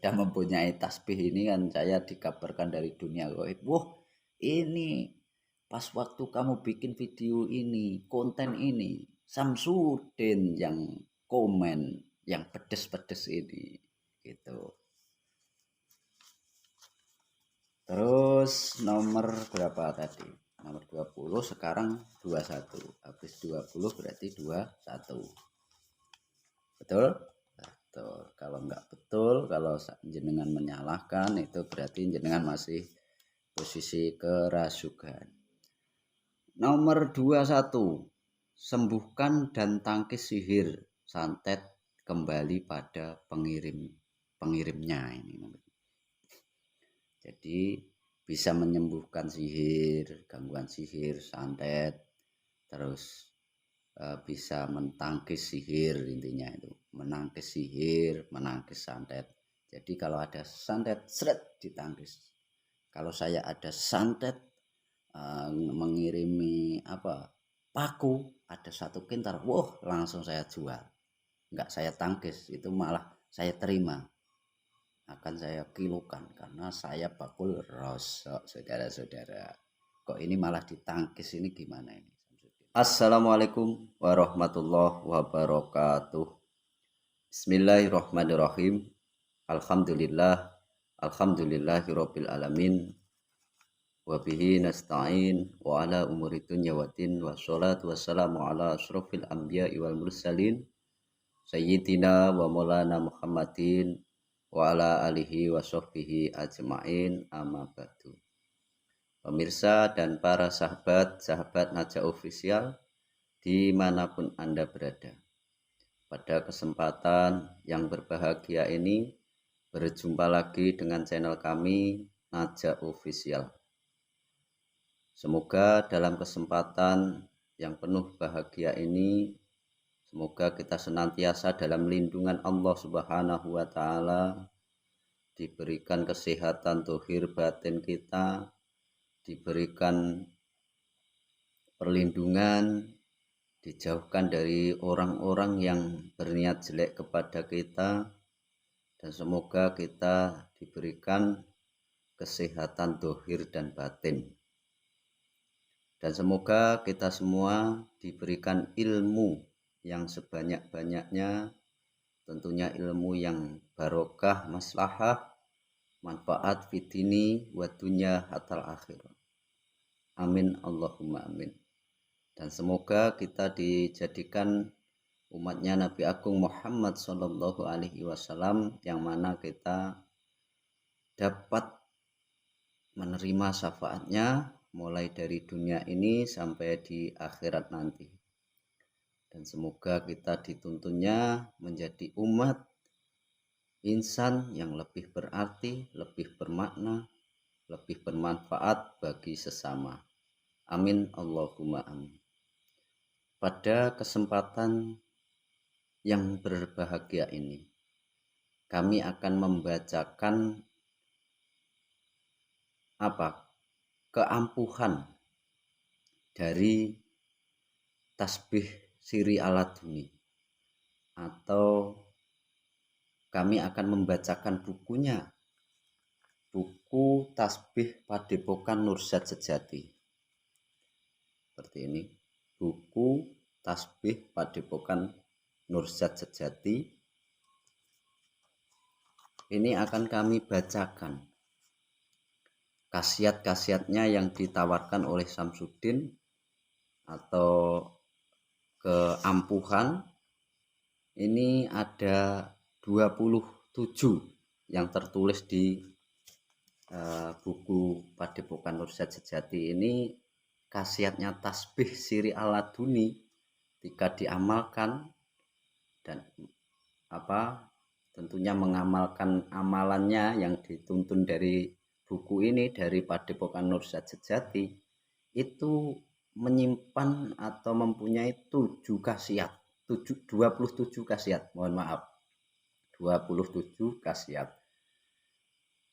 sudah mempunyai tasbih ini kan saya dikabarkan dari dunia gaib. Wah, ini pas waktu kamu bikin video ini, konten ini, Samsudin yang komen yang pedes-pedes ini gitu. Terus nomor berapa tadi? Nomor 20, sekarang 21. Habis 20 berarti 21. Betul? Betul. Kalau enggak betul, kalau jenengan menyalahkan itu berarti jenengan masih posisi kerasukan. Nomor 21. Sembuhkan dan tangkis sihir santet kembali pada pengirimnya ini. Jadi bisa menyembuhkan sihir, gangguan sihir, santet, terus bisa mentangkis sihir, intinya itu menangkis sihir, menangkis santet. Jadi kalau ada santet seret ditangkis. Kalau saya ada santet mengirimi paku ada 1 kintal, wah langsung saya jual, enggak saya tangkis, itu malah saya terima, akan saya kilokan karena saya bakul rosok. Saudara-saudara, kok ini malah ditangkis, ini gimana ini? Assalamualaikum warahmatullahi wabarakatuh. Bismillahirrahmanirrahim. Alhamdulillahirabbil alamin. Wa bihi nasta'in wa ala umuri dunya waddin, wassalatu wassalamu ala asyrofil anbiya'i wal mursalin sayyidina wa maulana Muhammadin wa ala alihi wa sahbihi ajma'in, amma ba'du. Pemirsa dan para sahabat Najah Official dimanapun Anda berada, pada kesempatan yang berbahagia ini berjumpa lagi dengan channel kami Najah Official. Semoga dalam kesempatan yang penuh bahagia ini, semoga kita senantiasa dalam lindungan Allah Subhanahu wa Ta'ala, diberikan kesehatan zahir batin kita, diberikan perlindungan, dijauhkan dari orang-orang yang berniat jelek kepada kita, dan semoga kita diberikan kesehatan zahir dan batin. Dan semoga kita semua diberikan ilmu yang sebanyak-banyaknya, tentunya ilmu yang barokah, maslahah, manfaat fitini wa dunya hatal akhir. Amin Allahumma amin. Dan semoga kita dijadikan umatnya Nabi Agung Muhammad Sallallahu Alaihi Wasallam, yang mana kita dapat menerima syafaatnya mulai dari dunia ini sampai di akhirat nanti. Dan semoga kita dituntunnya menjadi umat insan yang lebih berarti, lebih bermakna, lebih bermanfaat bagi sesama. Amin Allahumma amin. Pada kesempatan yang berbahagia ini, kami akan membacakan keampuhan dari tasbih Siri Aladuni, atau kami akan membacakan bukunya, buku Tasbih Padepokan Nurzat Sejati. Seperti ini, buku Tasbih Padepokan Nurzat Sejati. Ini akan kami bacakan khasiat-khasiatnya yang ditawarkan oleh Samsudin, atau keampuhan. Ini ada 27 yang tertulis di buku Padepokan Nurzat Sejati ini. Khasiatnya tasbih Siri Aladuni jika diamalkan, dan tentunya mengamalkan amalannya yang dituntun dari buku ini, dari Padepokan Nurzat Sejati, itu menyimpan atau mempunyai 27 khasiat, mohon maaf, 27 khasiat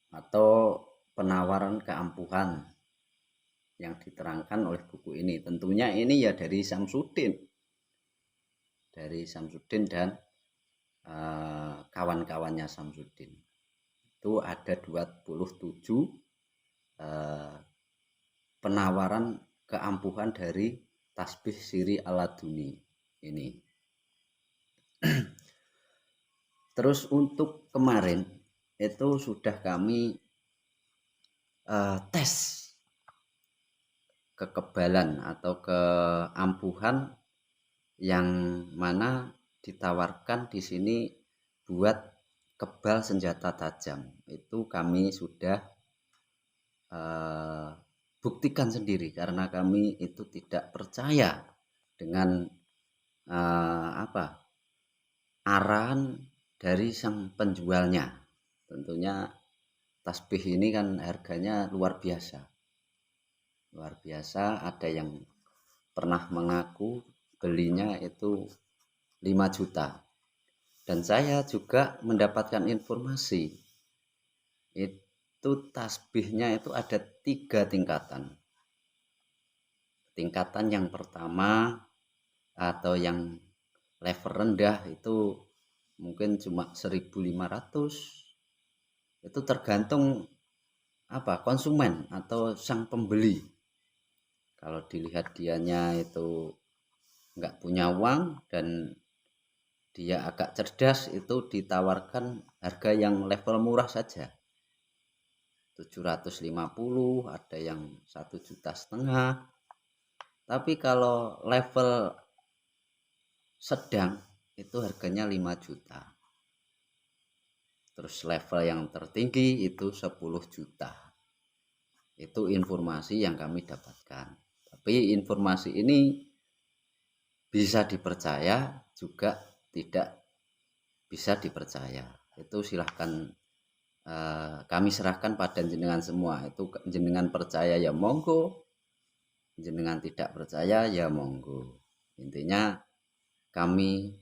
atau penawaran keampuhan yang diterangkan oleh buku ini. Tentunya ini ya dari Samsudin dan kawan-kawannya Samsudin. itu ada 27 penawaran keampuhan dari tasbih siri aladuni ini. Terus untuk kemarin itu sudah kami tes kekebalan atau keampuhan yang mana ditawarkan di sini buat kebal senjata tajam. Itu kami sudah buktikan sendiri karena kami itu tidak percaya dengan arahan dari sang penjualnya. Tentunya tasbih ini kan harganya luar biasa. Ada yang pernah mengaku belinya itu 5 juta. Dan saya juga mendapatkan informasi itu tasbihnya itu ada 3 tingkatan. Tingkatan yang pertama atau yang level rendah itu mungkin cuma 1.500. Itu tergantung konsumen atau sang pembeli. Kalau dilihat dianya itu nggak punya uang dan dia agak cerdas, itu ditawarkan harga yang level murah saja, 750, ada yang 1,5 juta. Tapi kalau level sedang itu harganya 5 juta. Terus level yang tertinggi itu 10 juta. Itu informasi yang kami dapatkan. Tapi informasi ini bisa dipercaya juga tidak bisa dipercaya. Itu silahkan kami serahkan pada jenengan semua. Itu jenengan percaya ya monggo, jenengan tidak percaya ya monggo. Intinya kami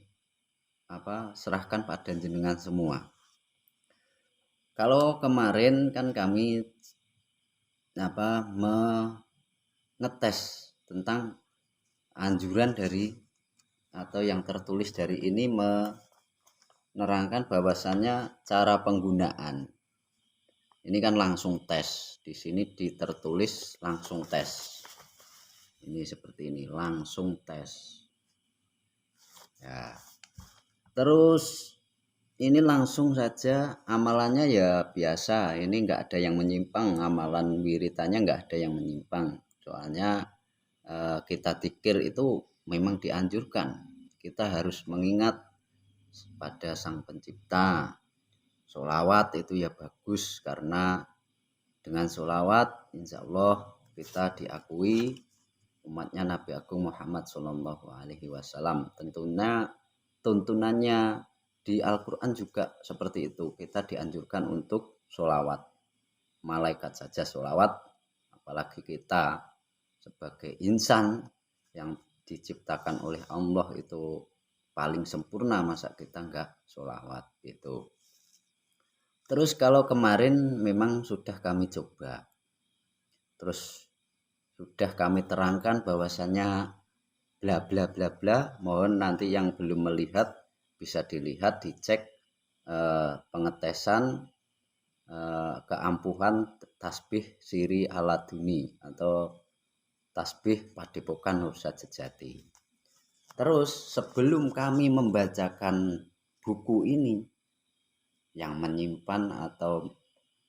serahkan pada jenengan semua. Kalau kemarin kan kami mengetes tentang anjuran dari atau yang tertulis dari ini menerangkan bahwasannya cara penggunaan. Ini kan langsung tes. Di sini tertulis langsung tes. Ini seperti ini, langsung tes. Ya. Terus ini langsung saja amalannya ya biasa. Ini enggak ada yang menyimpang, amalan wiritannya enggak ada yang menyimpang. Soalnya kita zikir itu memang dianjurkan. Kita harus mengingat pada Sang Pencipta. Sholawat itu ya bagus karena dengan sholawat insya Allah kita diakui umatnya Nabi Agung Muhammad Shallallahu Alaihi Wasallam. Tentunya tuntunannya di Al-Quran juga seperti itu. Kita dianjurkan untuk sholawat. Malaikat saja sholawat, apalagi kita sebagai insan yang diciptakan oleh Allah itu paling sempurna, masa kita enggak sholawat gitu. Terus kalau kemarin memang sudah kami coba, terus sudah kami terangkan bahwasannya bla bla bla bla. Mohon nanti yang belum melihat bisa dilihat, dicek pengetesan keampuhan tasbih siri aladuni atau tasbih Padepokan Nur Sajjati. Terus sebelum kami membacakan buku ini yang menyimpan atau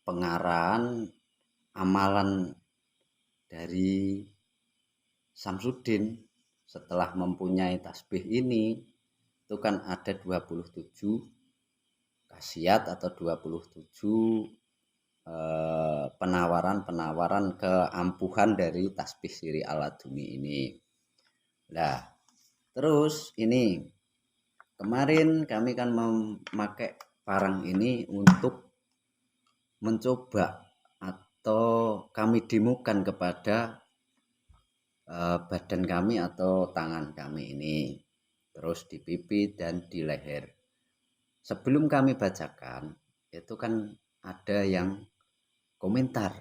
pengarahan amalan dari Samsudin setelah mempunyai tasbih ini, itu kan ada 27 khasiat atau 27 penawaran keampuhan dari tasbih siri aladuni ini. Nah, terus ini kemarin kami kan memakai parang ini untuk mencoba atau kami demokan kepada badan kami atau tangan kami ini, terus di pipi dan di leher. Sebelum kami bacakan itu kan ada yang komentar,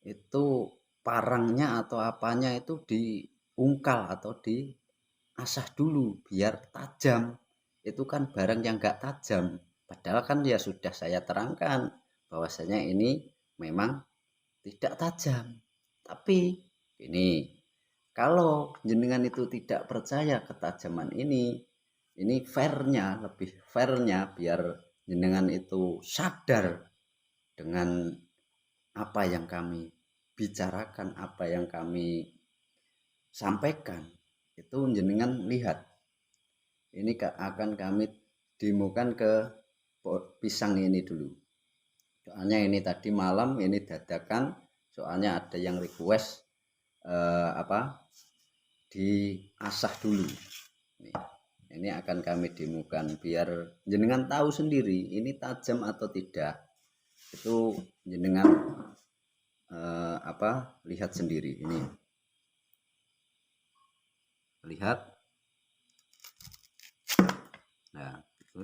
itu parangnya atau apanya itu diungkal atau diasah dulu biar tajam. Itu kan barang yang gak tajam, padahal kan ya sudah saya terangkan bahwasanya ini memang tidak tajam. Tapi ini kalau jenengan itu tidak percaya ketajaman ini fairnya, lebih fairnya biar jenengan itu sadar dengan apa yang kami bicarakan, apa yang kami sampaikan. Itu jenengan lihat. Ini akan kami demokan ke pisang ini dulu. Soalnya ini tadi malam ini dadakan, soalnya ada yang request diasah dulu. Ini akan kami demokan biar jenengan tahu sendiri ini tajam atau tidak. Itu jenengan lihat sendiri. Ini lihat. Nah, itu.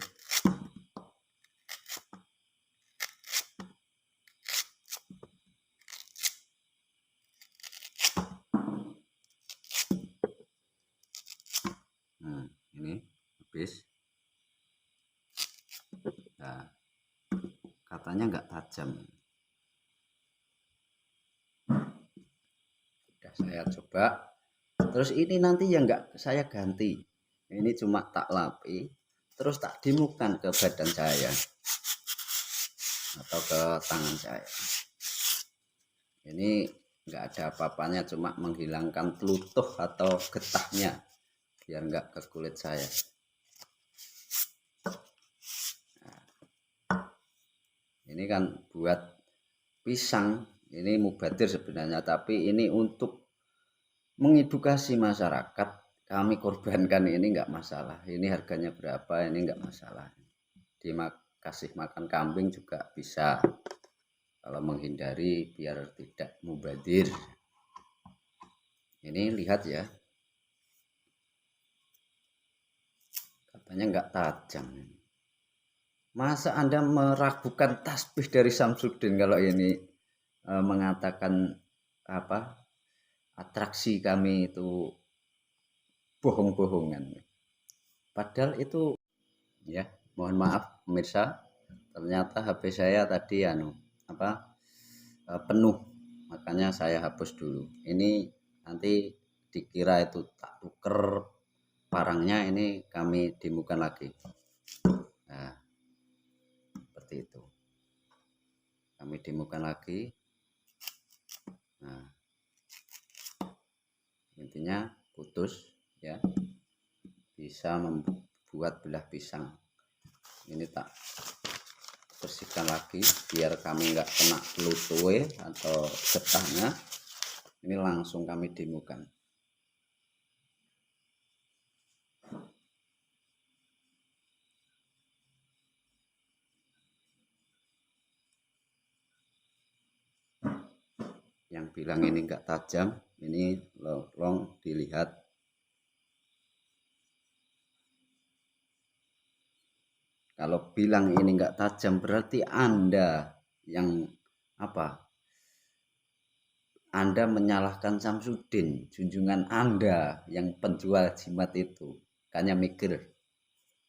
Nah, ini habis. Nah, katanya nggak tajam. Udah saya coba. Terus ini nanti yang nggak saya ganti. Ini cuma tak lapi, terus tak demokan ke badan saya atau ke tangan saya. Ini nggak ada apa-apanya, cuma menghilangkan telutuh atau getahnya biar nggak ke kulit saya. Nah, ini kan buat pisang, ini mubadir sebenarnya, tapi ini untuk mengedukasi masyarakat. Kami korbankan ini nggak masalah. Ini harganya berapa, ini nggak masalah. Kasih makan kambing juga bisa, kalau menghindari biar tidak mubadir. Ini lihat ya, katanya nggak tajam. Masa Anda meragukan tasbih dari Samsudin kalau ini mengatakan atraksi kami itu bohong-bohongan. Padahal itu ya, mohon maaf pemirsa, ternyata HP saya tadi penuh, makanya saya hapus dulu. Ini nanti dikira itu tak tuker barangnya, ini kami demokan lagi. Nah, seperti itu, kami demokan lagi. Nah, intinya putus ya, bisa membuat belah pisang. Ini tak bersihkan lagi biar kami nggak kena lutue atau getahnya. Ini langsung kami demokan. Yang bilang ini nggak tajam, ini long dilihat. Kalau bilang ini nggak tajam berarti Anda yang Anda menyalahkan Samsudin, junjungan Anda yang penjual jimat itu. Kayaknya mikir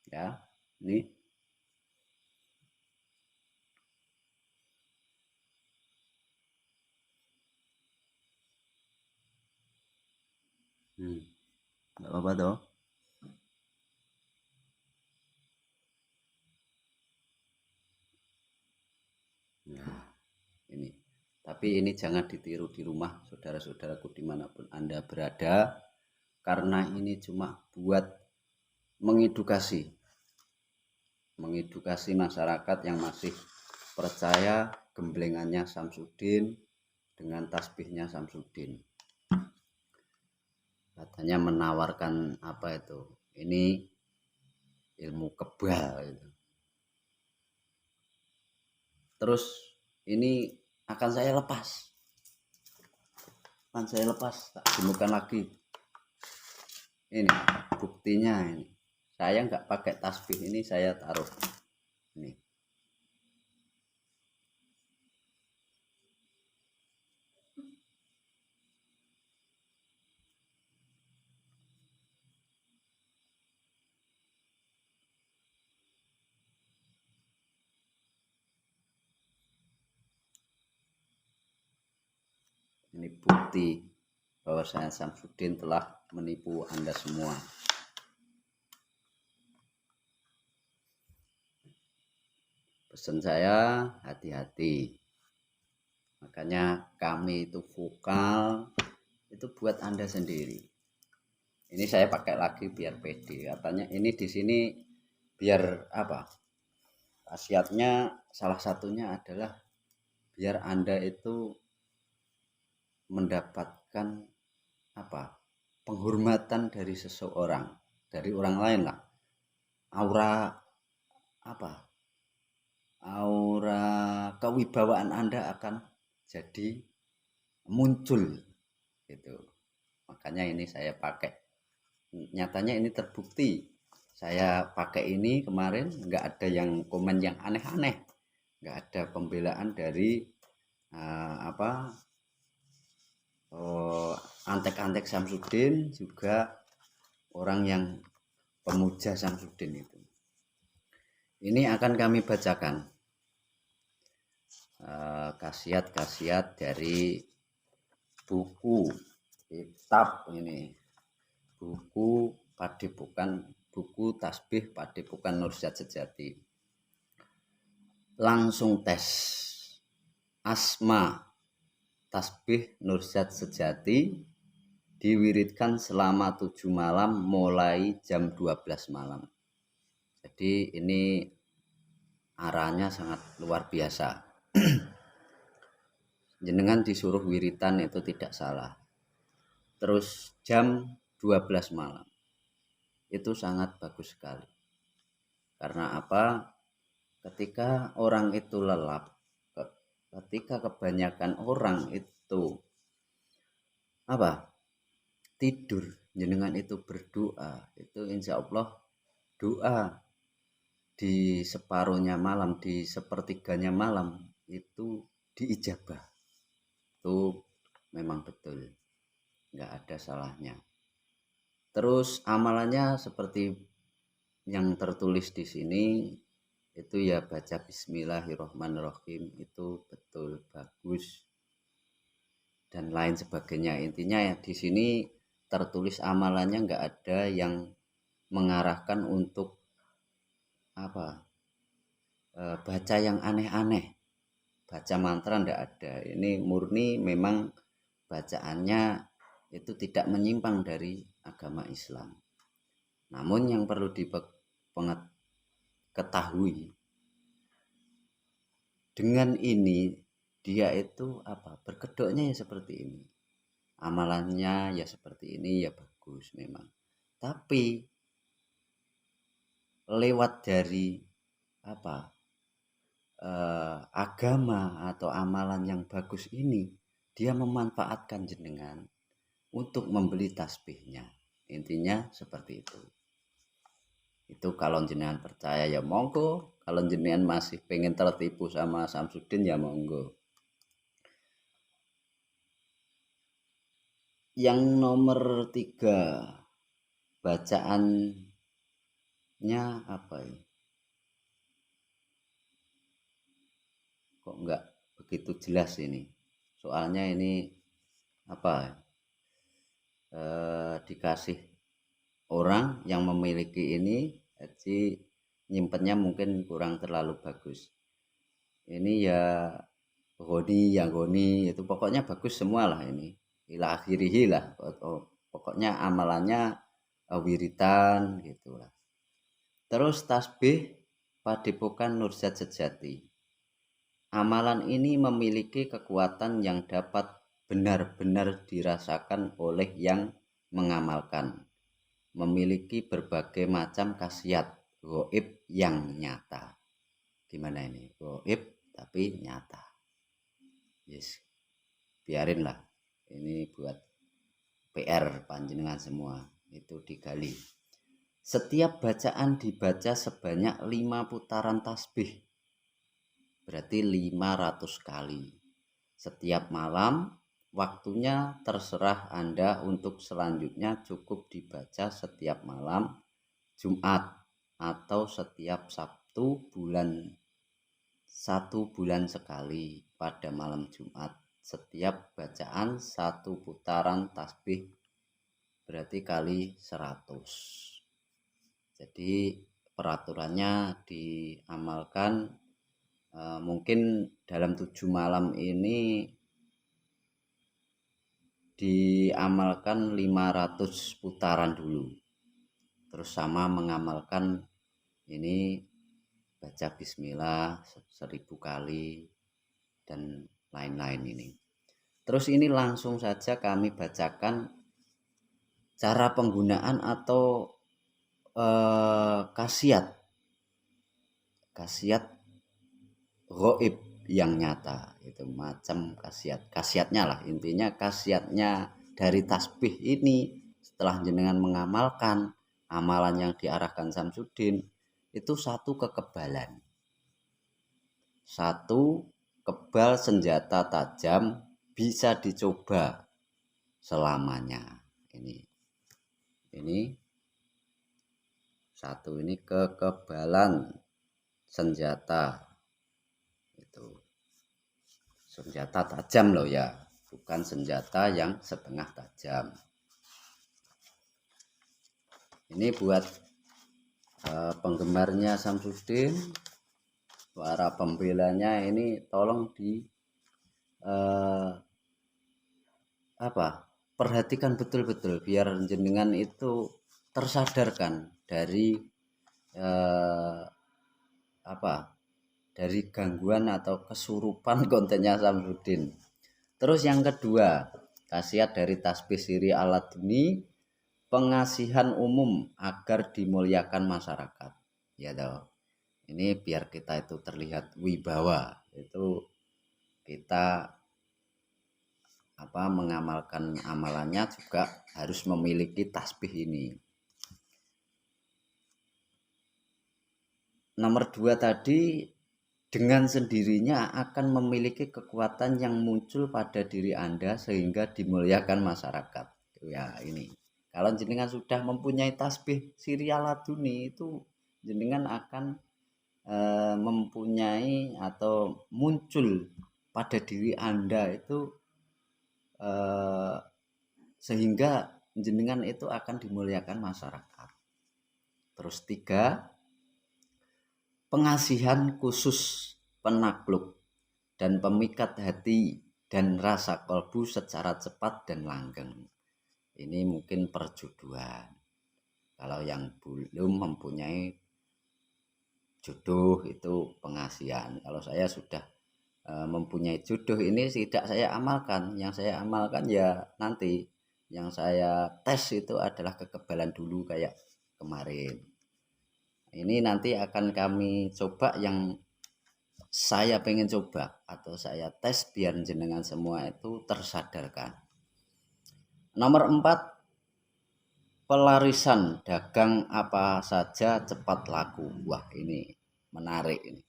ya. Ini nggak apa-apa toh. Nah, ini. Tapi ini jangan ditiru di rumah, saudara-saudaraku dimanapun Anda berada, karena ini cuma buat mengedukasi masyarakat yang masih percaya gemblengannya Samsudin dengan tasbihnya Samsudin. Katanya menawarkan ini ilmu kebal gitu. Terus ini akan saya lepas, tak demokan lagi. Ini buktinya, ini saya nggak pakai tasbih, ini saya taruh ini. ini bukti bahwa saya Samsudin telah menipu Anda semua. Pesan saya, hati-hati. Makanya kami itu vokal itu buat Anda sendiri. Ini saya pakai lagi biar pede. Katanya ini di sini biar apa? Khasiatnya salah satunya adalah biar Anda itu mendapatkan apa? Penghormatan dari seseorang, dari orang lain lah. Aura apa? Aura kewibawaan Anda akan jadi muncul gitu. Makanya ini saya pakai. Nyatanya ini terbukti. Saya pakai ini kemarin nggak ada yang komen yang aneh-aneh, nggak ada pembelaan dari antek-antek Samsudin, juga orang yang pemuja Samsudin itu. Ini akan kami bacakan khasiat-khasiat dari buku kitab ini, buku Padepokan, buku Tasbih Padepokan Nursyad Sejati. Langsung tes asma Tasbih Nursyad Sejati diwiridkan selama 7 malam mulai jam 12 malam. Jadi ini arahnya sangat luar biasa. Jenengan disuruh wiritan itu tidak salah. Terus jam 12 malam. Itu sangat bagus sekali. Karena apa? Ketika orang itu lelap, ketika kebanyakan orang itu tidur, jenengan itu berdoa, itu insya Allah doa di separuhnya malam, di sepertiganya malam itu diijabah. Itu memang betul, nggak ada salahnya. Terus amalannya seperti yang tertulis di sini itu ya, baca Bismillahirrohmanirrohim, itu betul bagus dan lain sebagainya. Intinya ya di sini tertulis amalannya nggak ada yang mengarahkan untuk baca yang aneh-aneh, baca mantra nggak ada. Ini murni memang bacaannya itu tidak menyimpang dari agama Islam. Namun yang perlu diketahui, dengan ini dia itu berkedoknya ya seperti ini, amalannya ya seperti ini, ya bagus memang. Tapi lewat dari agama atau amalan yang bagus ini, dia memanfaatkan jenengan untuk membeli tasbihnya. Intinya seperti itu. Itu kalau jenengan percaya ya monggo, kalau jenengan masih pengen tertipu sama Samsudin ya monggo. Yang nomor 3, bacaannya apa ya? Kok enggak begitu jelas ini? Soalnya ini dikasih orang yang memiliki ini, jadi nyimpennya mungkin kurang terlalu bagus. Ini ya goni itu pokoknya bagus semua lah ini. Ila akhirihi lah. Pokoknya amalannya wiritan gitulah. Terus tasbih Padepokan Nursyad Sejati. Amalan ini memiliki kekuatan yang dapat benar-benar dirasakan oleh yang mengamalkan. Memiliki berbagai macam khasiat gaib yang nyata. Gimana ini? Gaib tapi nyata. Yes. Biarin lah. Ini buat PR panjenengan semua. Itu digali. Setiap bacaan dibaca sebanyak 5 putaran tasbih. Berarti 500 kali. Setiap malam. Waktunya terserah Anda untuk selanjutnya cukup dibaca setiap malam Jumat atau setiap Sabtu 1 bulan sekali pada malam Jumat setiap bacaan 1 putaran tasbih berarti kali 100. Jadi peraturannya diamalkan mungkin dalam 7 malam ini diamalkan 500 putaran dulu. Terus sama mengamalkan ini baca bismillah 1000 kali dan lain-lain ini. Terus ini langsung saja kami bacakan cara penggunaan atau khasiat ghaib yang nyata. Itu macam khasiatnya lah, intinya khasiatnya dari tasbih ini setelah jenengan mengamalkan amalan yang diarahkan Samsudin itu satu kekebalan, satu kebal senjata tajam, bisa dicoba selamanya. Ini satu, ini kekebalan senjata, itu senjata tajam loh ya, bukan senjata yang setengah tajam. Ini buat penggemarnya Samsudin, para pembelanya ini tolong perhatikan betul-betul biar jenengan itu tersadarkan dari dari gangguan atau kesurupan kontennya Samsudin. Terus yang kedua, khasiat dari tasbih siri aladuni, pengasihan umum agar dimuliakan masyarakat. Ya toh. Ini biar kita itu terlihat wibawa. Itu kita mengamalkan amalannya juga harus memiliki tasbih ini. Nomor 2 tadi, dengan sendirinya akan memiliki kekuatan yang muncul pada diri Anda sehingga dimuliakan masyarakat. Ya ini, kalau jenengan sudah mempunyai tasbih siri aladuni itu jenengan akan mempunyai atau muncul pada diri Anda itu sehingga jenengan itu akan dimuliakan masyarakat. Terus 3, pengasihan khusus penakluk dan pemikat hati dan rasa kalbu secara cepat dan langgeng. Ini mungkin perjodohan. Kalau yang belum mempunyai jodoh itu pengasihan. Kalau saya sudah mempunyai jodoh, ini tidak saya amalkan. Yang saya amalkan ya nanti, yang saya tes itu adalah kekebalan dulu kayak kemarin. Ini nanti akan kami coba, yang saya pengen coba atau saya tes biar jenengan semua itu tersadarkan. Nomor 4, pelarisan dagang apa saja cepat laku. Wah, ini menarik ini.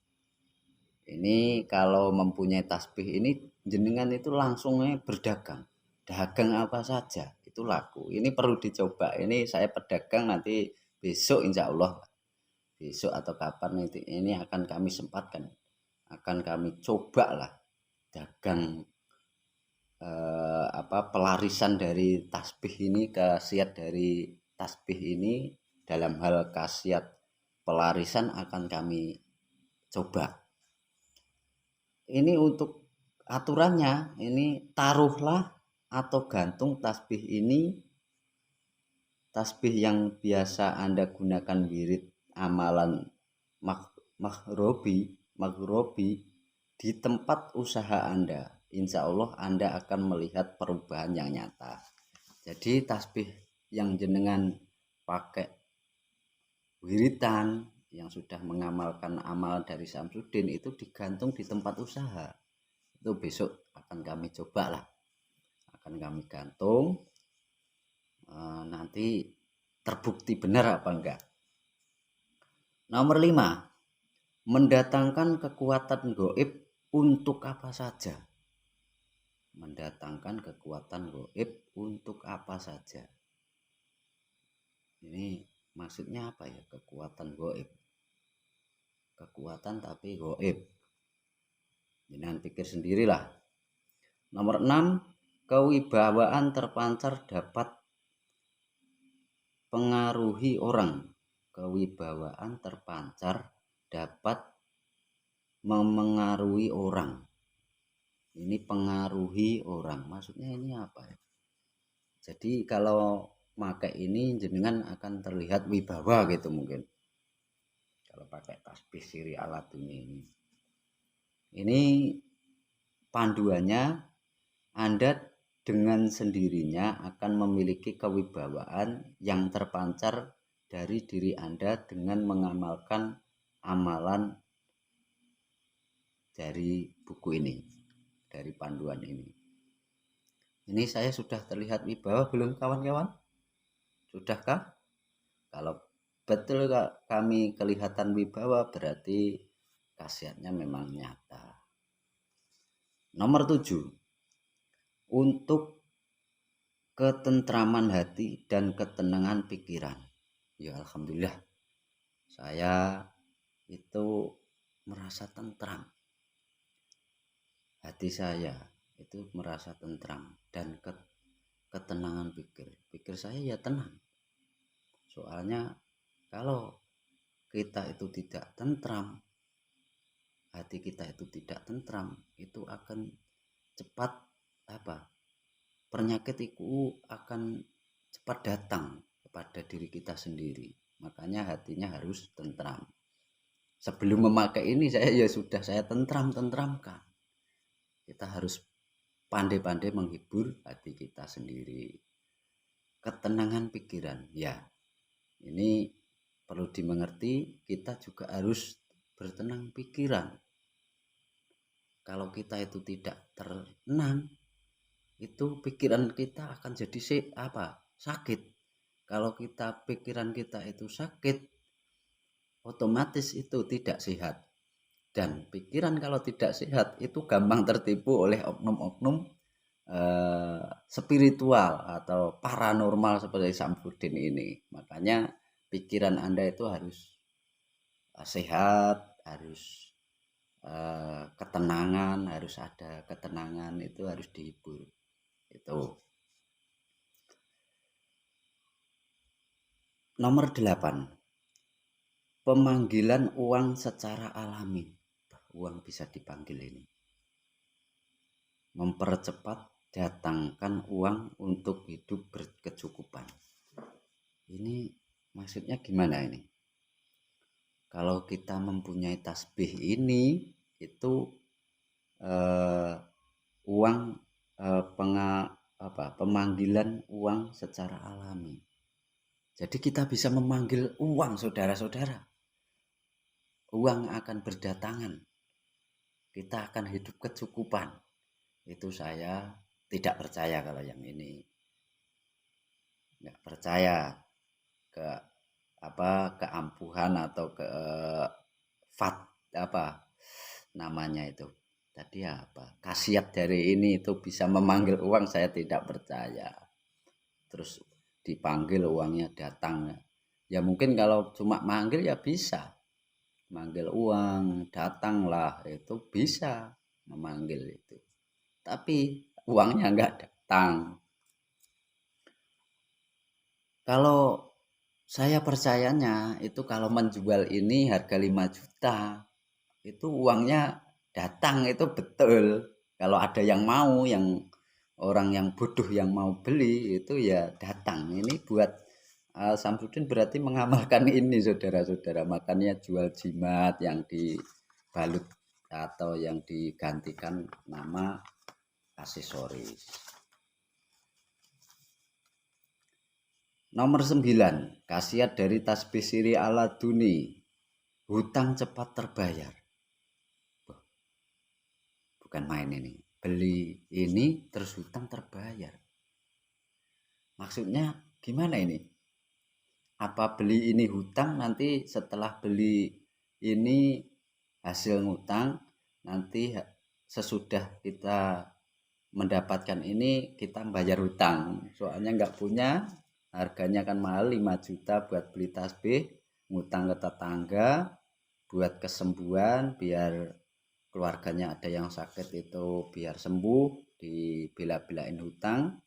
Ini kalau mempunyai tasbih ini jenengan itu langsungnya berdagang. Dagang apa saja itu laku. Ini perlu dicoba. Ini saya pedagang nanti besok insya Allah. Besok atau kapan nanti ini akan kami sempatkan. Akan kami coba lah dagang pelarisan dari tasbih ini, khasiat dari tasbih ini dalam hal khasiat pelarisan akan kami coba. Ini untuk aturannya, ini taruhlah atau gantung tasbih ini, tasbih yang biasa Anda gunakan wirid amalan maghrobi di tempat usaha Anda. Insya Allah Anda akan melihat perubahan yang nyata. Jadi tasbih yang jenengan pakai wiritan, yang sudah mengamalkan amalan dari Samsudin itu digantung di tempat usaha. Itu besok akan kami coba lah. Akan kami gantung. Nanti terbukti benar apa enggak. Nomor 5, mendatangkan kekuatan gaib untuk apa saja. Mendatangkan kekuatan gaib untuk apa saja. Ini maksudnya apa ya, kekuatan gaib? Kekuatan tapi gaib. Jangan pikir sendirilah. Nomor 6, kewibawaan terpancar dapat pengaruhi orang. Kewibawaan terpancar dapat memengaruhi orang. Ini pengaruhi orang. Maksudnya ini apa ya? Jadi kalau pakai ini jenengan akan terlihat wibawa gitu mungkin. Kalau pakai tasbih siri alat ini. Ini panduannya Anda dengan sendirinya akan memiliki kewibawaan yang terpancar dari diri Anda dengan mengamalkan amalan dari buku ini, dari panduan ini. Ini saya sudah terlihat wibawa belum kawan-kawan? Sudahkah? Kalau betul kami kelihatan wibawa berarti khasiatnya memang nyata. Nomor 7. Untuk ketentraman hati dan ketenangan pikiran. Ya alhamdulillah. Saya itu merasa tentram. Hati saya itu merasa tentram dan ketenangan pikir. Pikir saya ya tenang. Soalnya kalau kita itu tidak tentram, hati kita itu tidak tentram, itu akan cepat penyakit itu akan cepat datang kepada diri kita sendiri. Makanya hatinya harus tentram. Sebelum memakai ini saya tentramkan. Kita harus pandai-pandai menghibur hati kita sendiri. Ketenangan pikiran, ya ini perlu dimengerti, kita juga harus bertenang pikiran. Kalau kita itu tidak tenang, itu pikiran kita akan jadi sakit. Kalau pikiran kita itu sakit, otomatis itu tidak sehat. Dan pikiran kalau tidak sehat itu gampang tertipu oleh oknum-oknum spiritual atau paranormal seperti Samsudin ini. Makanya pikiran Anda itu harus sehat, harus ketenangan, harus ada ketenangan, itu harus dihibur. Itu. Nomor 8. Pemanggilan uang secara alami. Uang bisa dipanggil ini. Mempercepat datangkan uang untuk hidup berkecukupan. Ini maksudnya gimana ini? Kalau kita mempunyai tasbih ini, itu uang pemanggilan uang secara alami. Jadi kita bisa memanggil uang, saudara-saudara. Uang akan berdatangan. Kita akan hidup kecukupan. Itu saya tidak percaya kalau yang ini. Nggak percaya ke keampuhan atau ke namanya itu. Tadi khasiat dari ini itu bisa memanggil uang, saya tidak percaya. Terus dipanggil uangnya datang. Ya mungkin kalau cuma manggil ya bisa. Manggil uang datanglah, itu bisa memanggil itu. Tapi uangnya enggak datang. Kalau saya percayanya itu kalau menjual ini harga 5 juta, itu uangnya datang, itu betul. Kalau ada yang mau, yang orang yang bodoh yang mau beli itu ya datang. Ini buat Samsudin berarti mengamalkan ini, saudara-saudara. Makanya jual jimat yang dibalut atau yang digantikan nama aksesoris. Nomor 9, khasiat dari tasbih siri ala duni. Hutang cepat terbayar. Bukan main ini. Beli ini terus hutang terbayar. Maksudnya gimana ini? Apa beli ini hutang, nanti setelah beli ini hasil ngutang, nanti sesudah kita mendapatkan ini kita bayar hutang. Soalnya nggak punya, harganya kan mahal 5 juta buat beli tasbih, ngutang ke tetangga buat kesembuhan, biar keluarganya ada yang sakit itu biar sembuh. dibela-belain hutang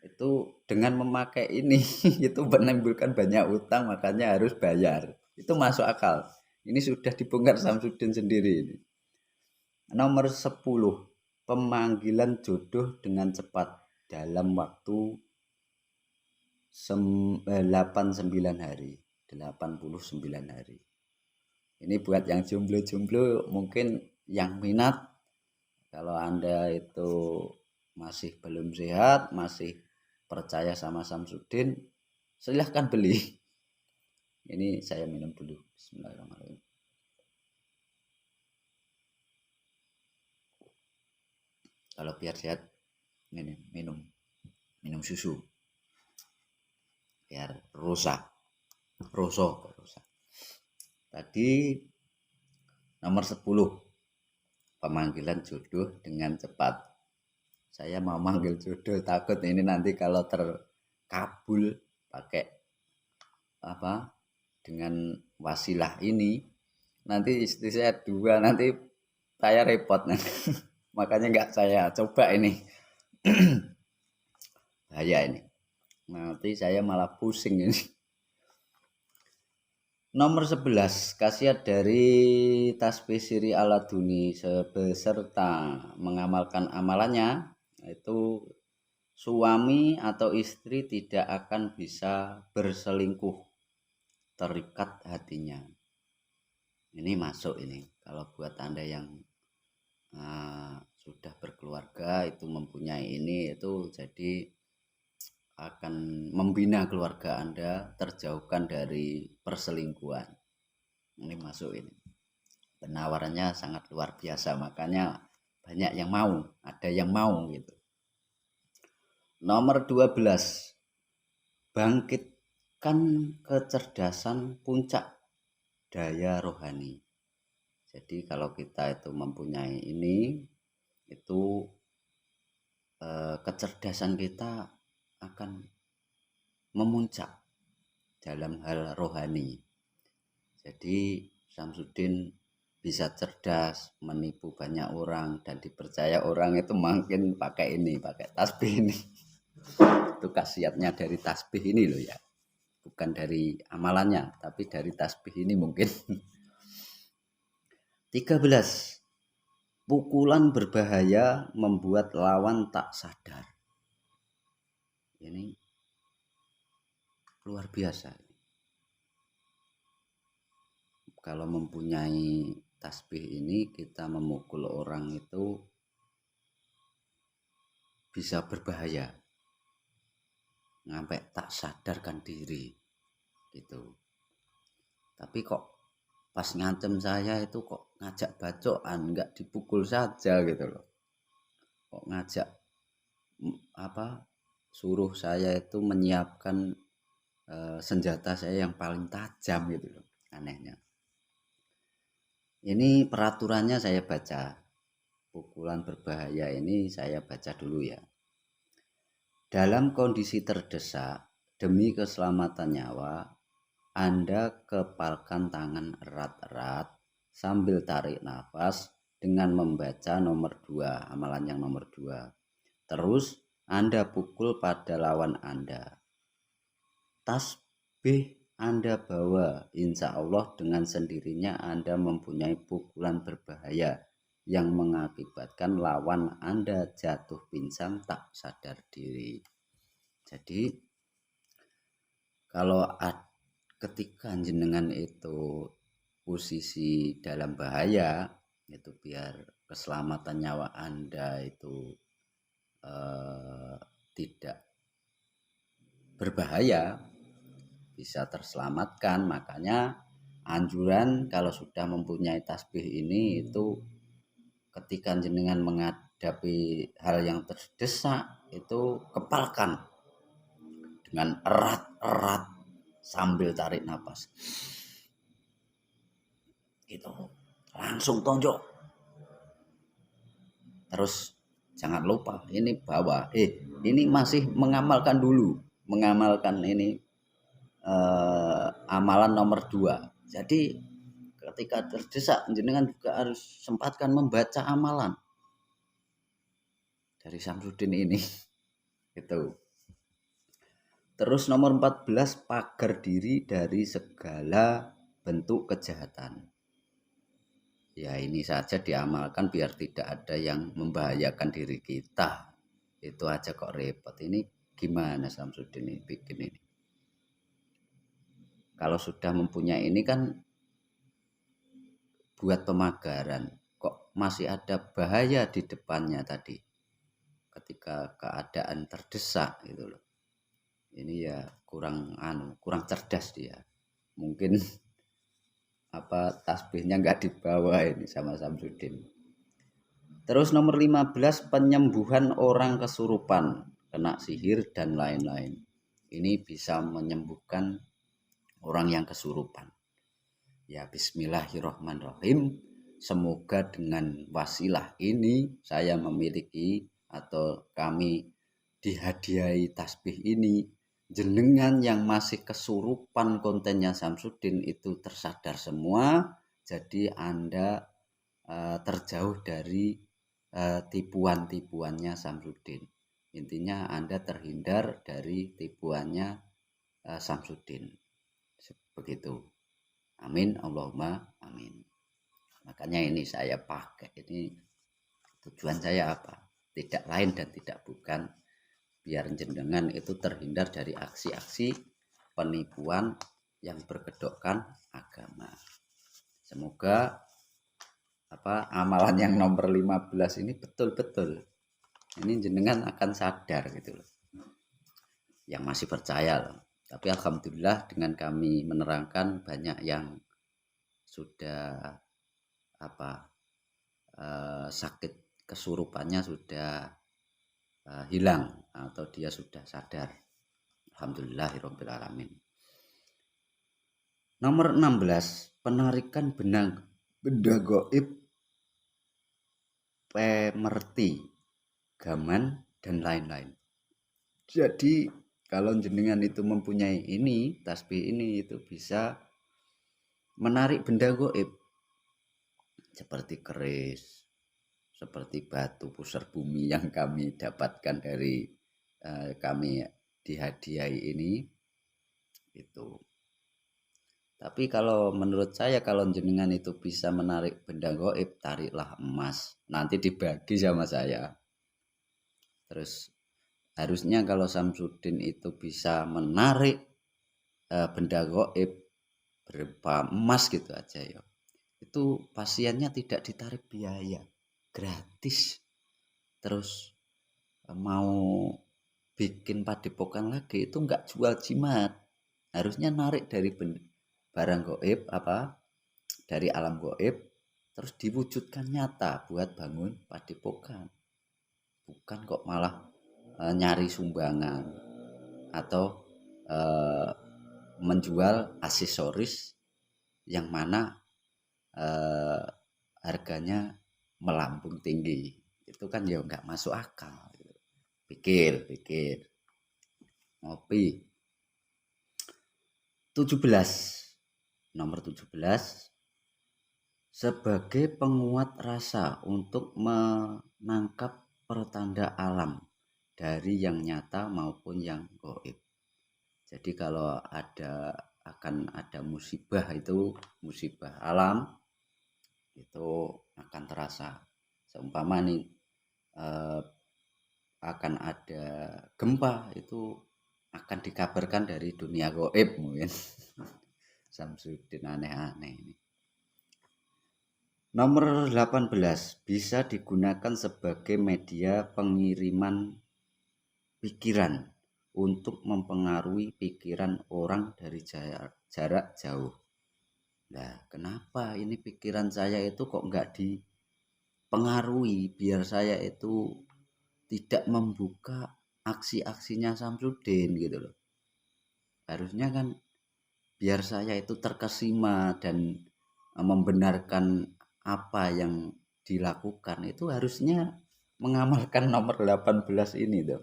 itu dengan memakai ini itu menimbulkan banyak utang, makanya harus bayar. Itu masuk akal. Ini sudah dibongkar Samsudin sendiri ini. Nomor 10, pemanggilan jodoh dengan cepat dalam waktu 89 hari. 89 hari. Ini buat yang jomblo-jomblo, mungkin yang minat, kalau Anda itu masih belum sehat, masih percaya sama Samsudin, silahkan beli. Ini saya minum dulu. Bismillahirrahmanirrahim. Kalau biar sehat, minum susu. Biar rusak. Tadi nomor 10, pemanggilan jodoh dengan cepat. Saya mau manggil jodoh, takut ini nanti kalau terkabul pakai apa dengan wasilah ini, nanti istri saya 2, nanti saya repot nanti. Makanya nggak saya coba ini. Bahaya ini. Nanti saya malah pusing ini. Nomor 11, khasiat dari tasbih siri aladuni beserta mengamalkan amalannya, itu suami atau istri tidak akan bisa berselingkuh, terikat hatinya. Ini masuk ini. Kalau buat Anda yang sudah berkeluarga, itu mempunyai ini, itu jadi akan membina keluarga Anda terjauhkan dari perselingkuhan. Ini masuk ini. Penawarannya sangat luar biasa, makanya banyak yang mau, ada yang mau gitu. Nomor 12, bangkitkan kecerdasan puncak daya rohani. Jadi kalau kita itu mempunyai ini, itu kecerdasan kita akan memuncak dalam hal rohani. Jadi Samsudin bisa cerdas, menipu banyak orang, dan dipercaya orang itu makin pakai ini, pakai tasbih ini. Itu khasiatnya dari tasbih ini loh ya. Bukan dari amalannya, tapi dari tasbih ini mungkin. 13, pukulan berbahaya membuat lawan tak sadar. Ini luar biasa. Kalau mempunyai tasbih ini, kita memukul orang itu bisa berbahaya, sampai tak sadarkan diri gitu. Tapi kok pas ngancem saya itu kok ngajak bacokan, nggak dipukul saja gitu loh. Kok ngajak suruh saya itu menyiapkan senjata saya yang paling tajam gitu loh, anehnya. Ini peraturannya saya baca, pukulan berbahaya ini saya baca dulu ya. Dalam kondisi terdesak, demi keselamatan nyawa, Anda kepalkan tangan erat-erat sambil tarik nafas dengan membaca nomor 2, amalan yang nomor 2. Terus Anda pukul pada lawan Anda. Tasbih Anda bawa, insya Allah dengan sendirinya Anda mempunyai pukulan berbahaya yang mengakibatkan lawan Anda jatuh pingsan tak sadar diri. Jadi kalau ketika jenengan itu posisi dalam bahaya, itu biar keselamatan nyawa Anda itu tidak berbahaya, bisa terselamatkan. Makanya anjuran kalau sudah mempunyai tasbih ini, itu ketika jenengan menghadapi hal yang terdesak, itu kepalkan dengan erat-erat sambil tarik nafas gitu, langsung tonjok. Terus jangan lupa ini bawa ini masih mengamalkan dulu, mengamalkan ini amalan nomor 2. Jadi ketika terdesak jenengan juga harus sempatkan membaca amalan. dari Samsudin ini. Itu. Terus nomor 14, pagar diri dari segala bentuk kejahatan. Ya ini saja diamalkan biar tidak ada yang membahayakan diri kita. Itu aja kok repot. Ini gimana Samsudin ini bikin ini? Kalau sudah mempunyai ini kan buat pemagaran. Kok masih ada bahaya di depannya tadi? Ketika keadaan terdesak gitu loh. Ini ya kurang cerdas dia. Mungkin tasbihnya nggak dibawa ini sama Samsudin. Terus nomor 15, penyembuhan orang kesurupan, kena sihir dan lain-lain. Ini bisa menyembuhkan orang yang kesurupan. Ya bismillahirrahmanirrahim. Semoga dengan wasilah ini saya memiliki atau kami dihadiahi tasbih ini. Jenengan yang masih kesurupan kontennya Samsudin itu tersadar semua. Jadi Anda terjauh dari tipuan-tipuannya Samsudin. Intinya Anda terhindar dari tipuannya Samsudin. Begitu. Amin, Allahumma amin. Makanya ini saya pakai. Ini tujuan saya apa? Tidak lain dan tidak bukan biar jenengan itu terhindar dari aksi-aksi penipuan yang berkedokkan agama. Semoga amalan yang nomor 15 ini betul-betul ini jenengan akan sadar gitu loh. Yang masih percaya loh. Tapi alhamdulillah dengan kami menerangkan banyak yang sudah sakit kesurupannya sudah hilang atau dia sudah sadar. Alhamdulillahirabbil alamin. Nomor 16, penarikan benda gaib, pemerti, gaman dan lain-lain. Jadi kalau jenengan itu mempunyai ini, tasbih ini itu bisa menarik benda gaib seperti keris, seperti batu pusar bumi yang kami dapatkan dari kami dihadiahi ini itu. Tapi kalau menurut saya kalau jenengan itu bisa menarik benda gaib, tariklah emas, nanti dibagi sama saya. Terus harusnya kalau Samsudin itu bisa menarik benda gaib berupa emas gitu aja ya, itu pasiennya tidak ditarik biaya, gratis. Terus mau bikin padepokan lagi itu enggak jual jimat, harusnya narik dari barang gaib dari alam gaib terus diwujudkan nyata buat bangun padepokan, bukan kok malah nyari sumbangan atau menjual aksesoris yang mana harganya melambung tinggi. Itu kan ya nggak masuk akal. Pikir ngopi. 17, nomor 17, sebagai penguat rasa untuk menangkap pertanda alam dari yang nyata maupun yang gaib. Jadi kalau akan ada musibah, itu musibah alam itu akan terasa. Seumpama nih akan ada gempa, itu akan dikabarkan dari dunia gaib mungkin. Samsudin aneh-aneh ini. Nomor 18, bisa digunakan sebagai media pengiriman pikiran untuk mempengaruhi pikiran orang dari jarak jauh. Nah, kenapa ini pikiran saya itu kok nggak dipengaruhi biar saya itu tidak membuka aksi-aksinya Samsudin gitu loh. Harusnya kan biar saya itu terkesima dan membenarkan apa yang dilakukan, itu harusnya mengamalkan nomor 18 ini tuh.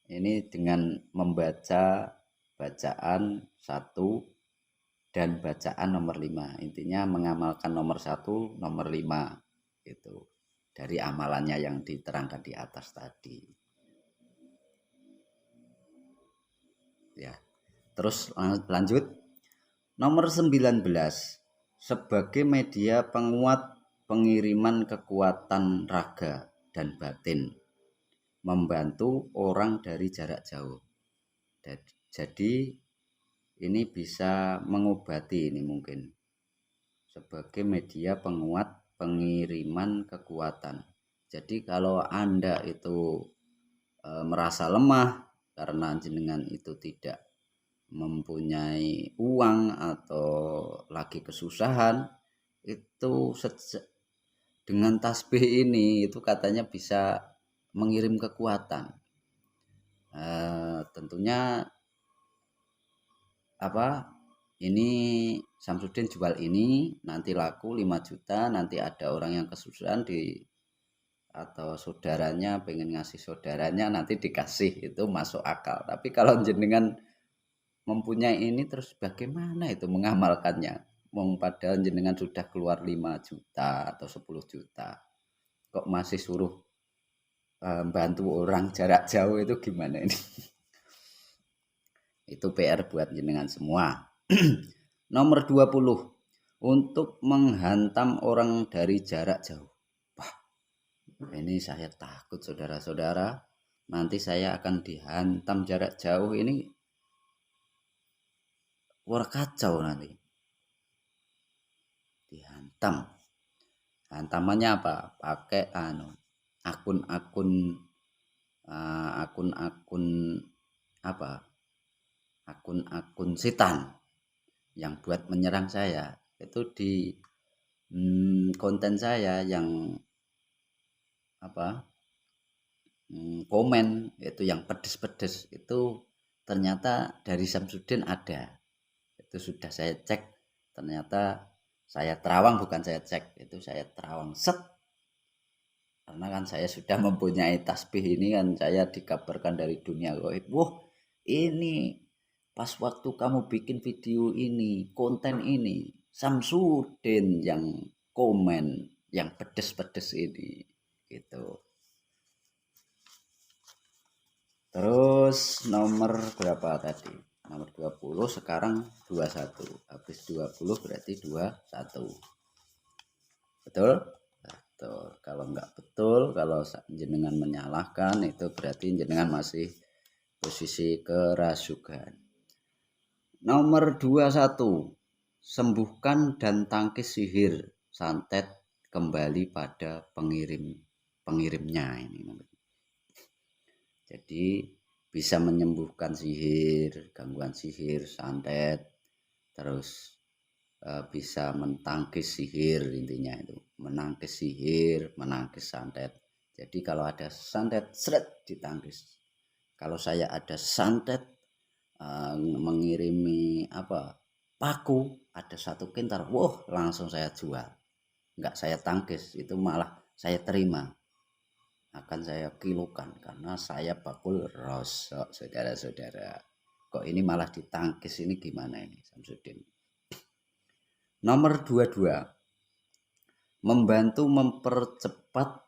Ini dengan membaca bacaan 1 dan bacaan nomor 5. Intinya mengamalkan nomor 1, nomor 5 itu. dari amalannya yang diterangkan di atas tadi. Ya. Terus lanjut. Nomor 19, sebagai media penguat pengiriman kekuatan raga dan batin, membantu orang dari jarak jauh. Jadi ini bisa mengobati ini mungkin sebagai media penguat pengiriman kekuatan. Jadi kalau Anda itu merasa lemah karena jenengan itu tidak mempunyai uang atau lagi kesusahan, itu dengan tasbih ini itu katanya bisa mengirim kekuatan. Tentunya ini Samsudin jual ini nanti laku 5 juta, nanti ada orang yang kesusahan atau saudaranya pengen ngasih saudaranya nanti dikasih, itu masuk akal. Tapi kalau jenengan mempunyai ini terus bagaimana itu mengamalkannya? Padahal jenengan sudah keluar 5 juta atau 10 juta. Kok masih suruh bantu orang jarak jauh, itu gimana ini? Itu PR buat jenengan semua. Nomor 20, untuk menghantam orang dari jarak jauh. Wah, ini saya takut saudara-saudara, nanti saya akan dihantam jarak jauh ini. Wah, kacau nanti. Dihantam. Hantamannya apa? Pakai akun-akun akun setan yang buat menyerang saya. Itu di konten saya yang komen itu yang pedes-pedes itu ternyata dari Samsudin ada. Itu sudah saya cek, ternyata saya terawang, bukan saya cek, itu saya terawang set. Karena kan saya sudah mempunyai tasbih ini kan, saya dikabarkan dari dunia gaib. Wah, ini pas waktu kamu bikin video ini, konten ini, Samsudin yang komen, yang pedes-pedes ini, gitu. Terus nomor berapa tadi? Nomor 20, sekarang 21. Habis 20 berarti 21. Betul? Betul. Kalau enggak betul, kalau jenengan menyalahkan, itu berarti jenengan masih posisi kerasukan. Nomor 21, sembuhkan dan tangkis sihir santet kembali pada pengirimnya ini. Jadi bisa menyembuhkan sihir, gangguan sihir, santet, terus bisa mentangkis sihir, intinya itu menangkis sihir, menangkis santet. Jadi kalau ada santet, seret ditangkis. Kalau saya ada santet mengirimi paku, ada 1 kintal, wah langsung saya jual. Enggak saya tangkis, itu malah saya terima. Akan saya kilokan karena saya bakul rosok, saudara-saudara. Kok ini malah ditangkis, ini gimana ini Samsudin? Nomor 22, membantu mempercepat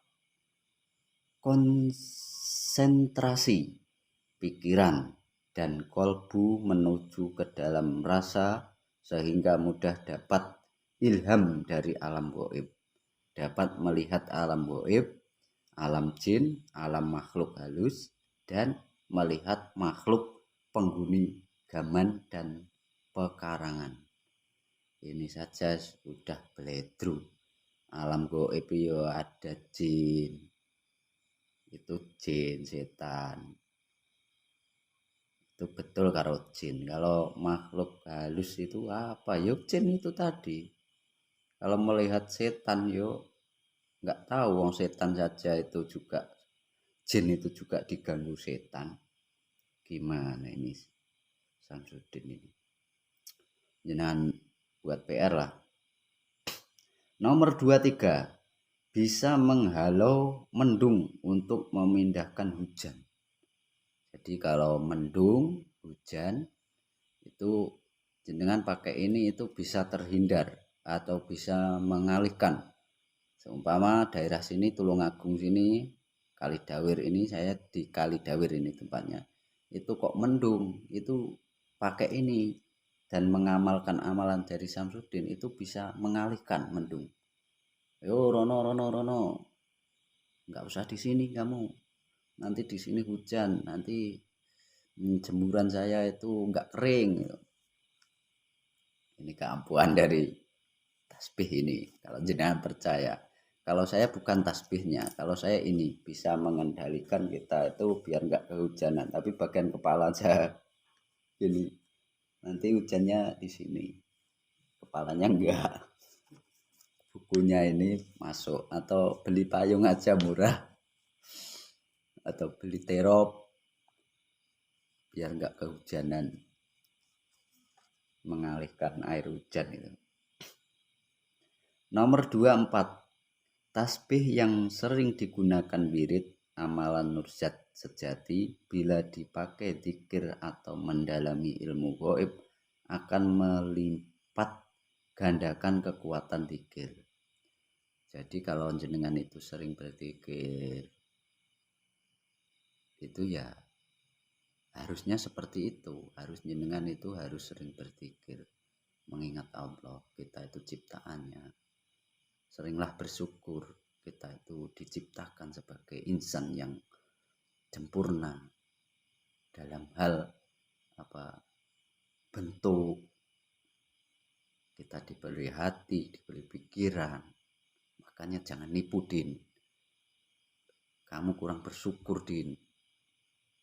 konsentrasi pikiran dan kolbu menuju ke dalam rasa sehingga mudah dapat ilham dari alam gaib, dapat melihat alam gaib, alam jin, alam makhluk halus, dan melihat makhluk penghuni gaman dan pekarangan. Ini saja sudah beledru. Alam gaib yo ada jin, itu jin setan, itu betul karo jin. Kalau makhluk halus itu apa? Yo jin itu tadi. Kalau melihat setan yo nggak tahu, wong setan saja itu juga, jin itu juga diganggu setan. Gimana ini Samsudin ini? Jangan buat PR lah. Nomor 23, bisa menghalau mendung untuk memindahkan hujan. Jadi kalau mendung, hujan, itu jenengan pakai ini itu bisa terhindar atau bisa mengalihkan Seumpama daerah sini Tulungagung sini, Kalidawir ini, saya di Kalidawir ini tempatnya. Itu kok mendung, itu pakai ini dan mengamalkan amalan dari Samsudin itu bisa mengalihkan mendung. Yo Rono Rono Rono, nggak usah di sini kamu. Nanti di sini hujan, nanti jemuran saya itu nggak kering. Ini keampuhan dari tasbih ini. Kalau jenengan percaya. Kalau saya bukan tasbihnya, kalau saya ini bisa mengendalikan kita itu biar nggak kehujanan. Tapi bagian kepala saya ini nanti hujannya di sini, kepalanya enggak. Bukunya ini masuk atau beli payung aja murah atau beli terop biar nggak kehujanan, mengalihkan air hujan itu. Nomor 24, tasbih yang sering digunakan wirid amalan nurzat sejati bila dipakai zikir atau mendalami ilmu gaib akan melipat gandakan kekuatan zikir. Jadi kalau jenengan itu sering berzikir itu ya harusnya seperti itu, harus jenengan itu harus sering berzikir, mengingat Allah, kita itu ciptaannya. Seringlah bersyukur, kita itu diciptakan sebagai insan yang sempurna dalam hal bentuk. Kita diberi hati, diberi pikiran. Makanya jangan nipu, Din. Kamu kurang bersyukur, Din.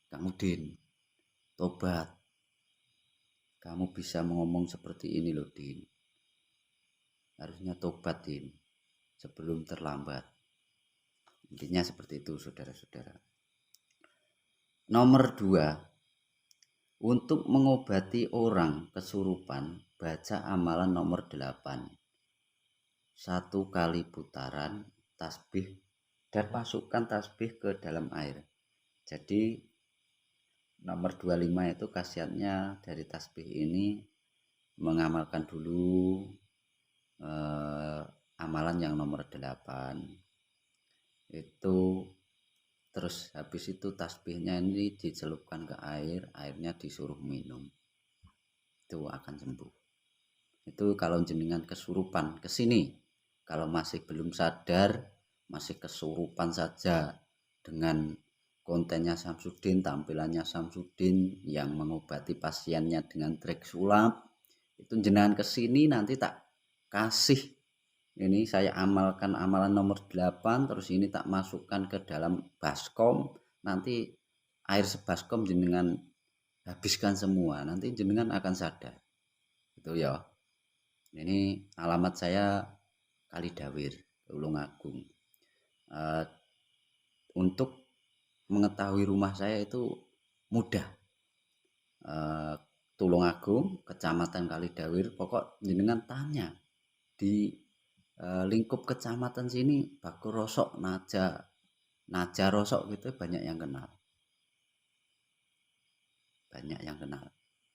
Kamu, Din, tobat. Kamu bisa ngomong seperti ini loh, Din. Harusnya tobat, Din, sebelum terlambat. Intinya seperti itu, saudara-saudara. Nomor 2, untuk mengobati orang kesurupan, baca amalan nomor 8. 1 kali putaran tasbih dan masukkan tasbih ke dalam air. Jadi nomor 25 itu khasiatnya dari tasbih ini mengamalkan dulu amalan yang nomor 8. Itu terus habis itu tasbihnya ini dicelupkan ke air, airnya disuruh minum. Itu akan sembuh. Itu kalau jenengan kesurupan kesini. Kalau masih belum sadar, masih kesurupan saja dengan kontennya Samsudin, tampilannya Samsudin yang mengobati pasiennya dengan trik sulap, itu jenengan kesini nanti tak kasih. Ini saya amalkan amalan nomor 8, terus ini tak masukkan ke dalam baskom, nanti air sebaskom jenengan habiskan semua, nanti jenengan akan sadar. Itu ya. Ini alamat saya Kalidawir, Tulungagung. Untuk mengetahui rumah saya itu mudah. Tulungagung, Kecamatan Kalidawir, pokok jenengan tanya di lingkup kecamatan sini Baku Rosok, Naja Rosok gitu banyak yang kenal. Banyak yang kenal.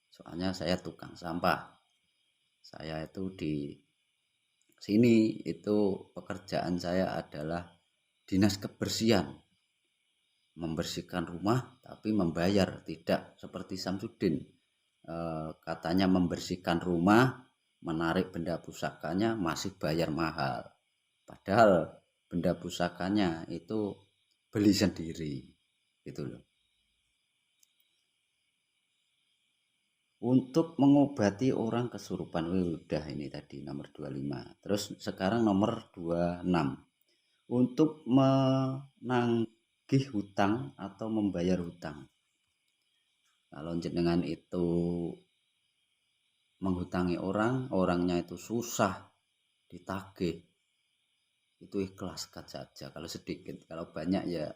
Soalnya saya tukang sampah. Saya itu di sini itu pekerjaan saya adalah dinas kebersihan. Membersihkan rumah tapi membayar, tidak seperti Samsudin. Katanya membersihkan rumah, menarik benda pusakanya masih bayar mahal. Padahal benda pusakanya itu beli sendiri. Gitu loh. Untuk mengobati orang kesurupan, udah ini tadi nomor 25. Terus sekarang nomor 26. Untuk menagih hutang atau membayar hutang. Kalau jenengan itu menghutangi orang, orangnya itu susah ditagih, itu ikhlaskan saja. Kalau sedikit, kalau banyak ya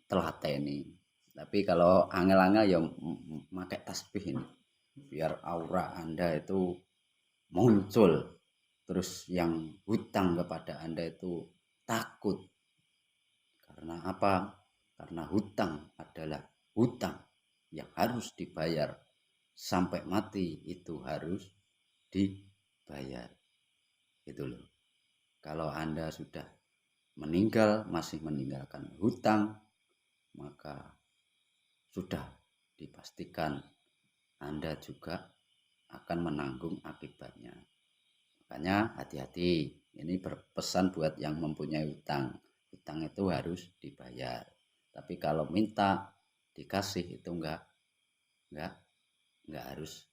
telateni. Tapi kalau angel-angel ya pakai tasbih ini, biar aura Anda itu muncul. Terus yang hutang kepada Anda itu takut. Karena apa? Karena hutang adalah hutang yang harus dibayar. Sampai mati itu harus dibayar. Gitu loh. Kalau Anda sudah meninggal masih meninggalkan hutang, maka sudah dipastikan Anda juga akan menanggung akibatnya. Makanya hati-hati, ini berpesan buat yang mempunyai hutang. Hutang itu harus dibayar. Tapi kalau minta dikasih itu enggak harus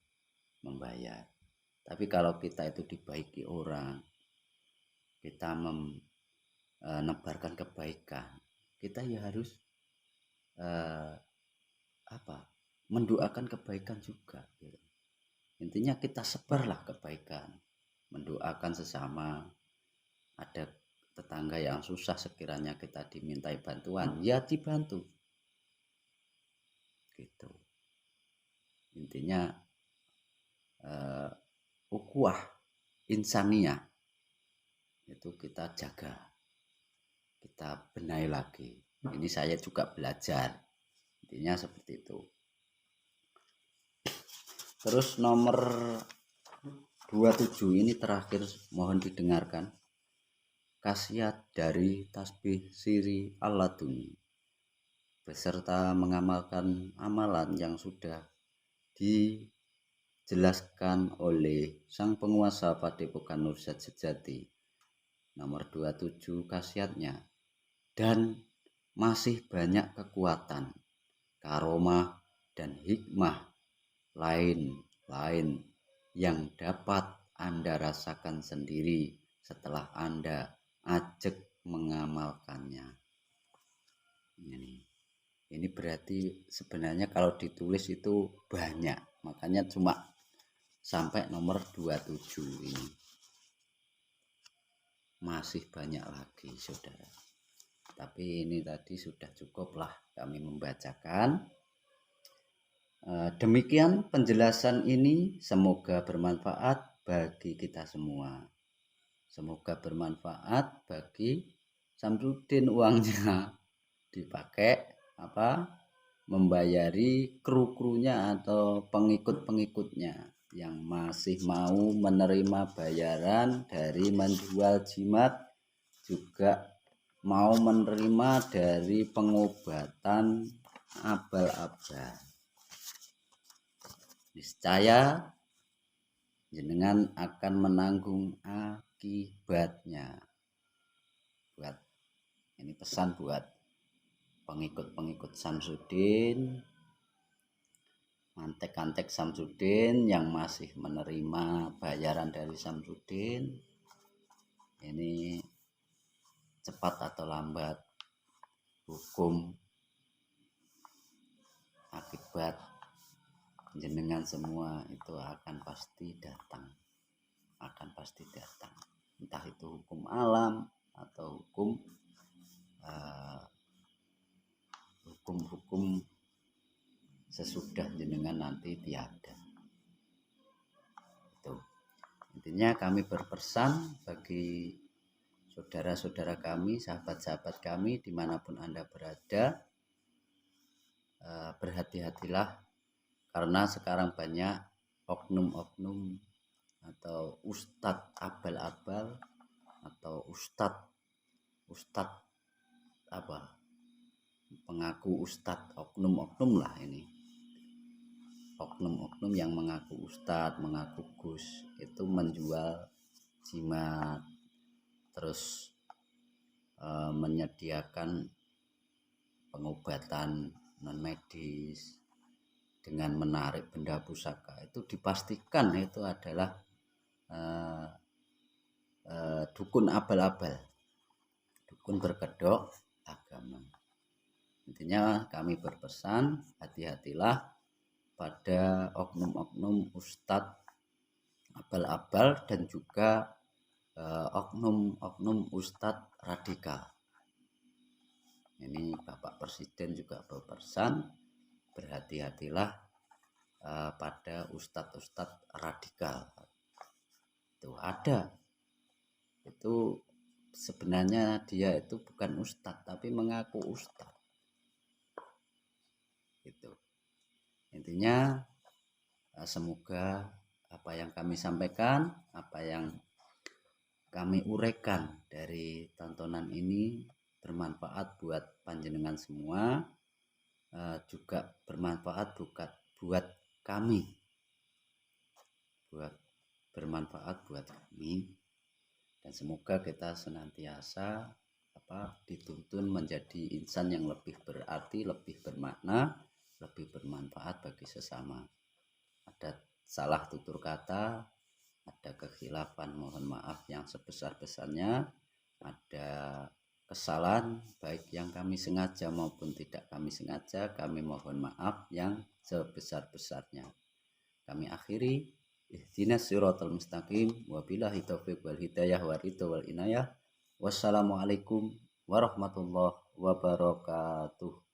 membayar. Tapi kalau kita itu dibaiki orang, kita menebarkan kebaikan, kita ya harus eh, mendoakan kebaikan juga gitu. Intinya kita sebarlah kebaikan, mendoakan sesama. Ada tetangga yang susah, sekiranya kita dimintai bantuan ya dibantu gitu. Intinya ukhuwah insaniyah itu kita jaga, kita benahi lagi. Ini saya juga belajar, intinya seperti itu. Terus nomor 27 ini terakhir, mohon didengarkan. Khasiat dari tasbih siri al-laduni beserta mengamalkan amalan yang sudah dijelaskan oleh sang penguasa Padepokan Nursyad Sejati. Nomor 27 khasiatnya, dan masih banyak kekuatan, karomah dan hikmah lain-lain yang dapat Anda rasakan sendiri setelah Anda ajak mengamalkannya. Ini berarti sebenarnya kalau ditulis itu banyak, makanya cuma sampai nomor 27 ini. Masih banyak lagi saudara, tapi ini tadi sudah cukup lah kami membacakan. Demikian penjelasan ini, semoga bermanfaat bagi kita semua. Semoga bermanfaat bagi Samsudin, uangnya dipakai membayari kru-krunya atau pengikut-pengikutnya yang masih mau menerima bayaran dari menjual jimat, juga mau menerima dari pengobatan abal-abal. Niscaya jenengan akan menanggung akibatnya. Ini pesan buat pengikut-pengikut Samsudin, antek-antek Samsudin yang masih menerima bayaran dari Samsudin. Ini cepat atau lambat hukum akibat jenengan semua itu akan pasti datang. Entah itu hukum alam atau hukum sesudah jenengan nanti tiada. Itu intinya kami berpesan bagi saudara-saudara kami, sahabat-sahabat kami dimanapun Anda berada, berhati-hatilah, karena sekarang banyak oknum-oknum atau ustadz abal-abal atau ustadz pengaku ustadz, oknum-oknum lah ini. Oknum-oknum yang mengaku ustadz, mengaku gus, itu menjual jimat, terus menyediakan pengobatan non medis dengan menarik benda pusaka. Itu dipastikan itu adalah dukun abal-abal, dukun berkedok agama. Intinya kami berpesan, hati-hatilah pada oknum-oknum ustadz abal-abal dan juga oknum-oknum ustadz radikal. Ini Bapak Presiden juga berpesan, berhati-hatilah pada ustadz-ustadz radikal. Itu ada, itu sebenarnya dia itu bukan ustadz tapi mengaku ustadz. Gitu. Intinya semoga apa yang kami sampaikan, apa yang kami uraikan dari tontonan ini bermanfaat buat panjenengan semua, juga bermanfaat buat kami, dan semoga kita senantiasa dituntun menjadi insan yang lebih berarti, lebih bermakna, lebih bermanfaat bagi sesama. Ada salah tutur kata, ada kekhilafan, mohon maaf yang sebesar-besarnya. Ada kesalahan baik yang kami sengaja maupun tidak kami sengaja, kami mohon maaf yang sebesar-besarnya. Kami akhiri, ihdinas siratal mustaqim, wabillahi taufiq wal hidayah wa ridho wal inayah. Wassalamualaikum warahmatullahi wabarakatuh.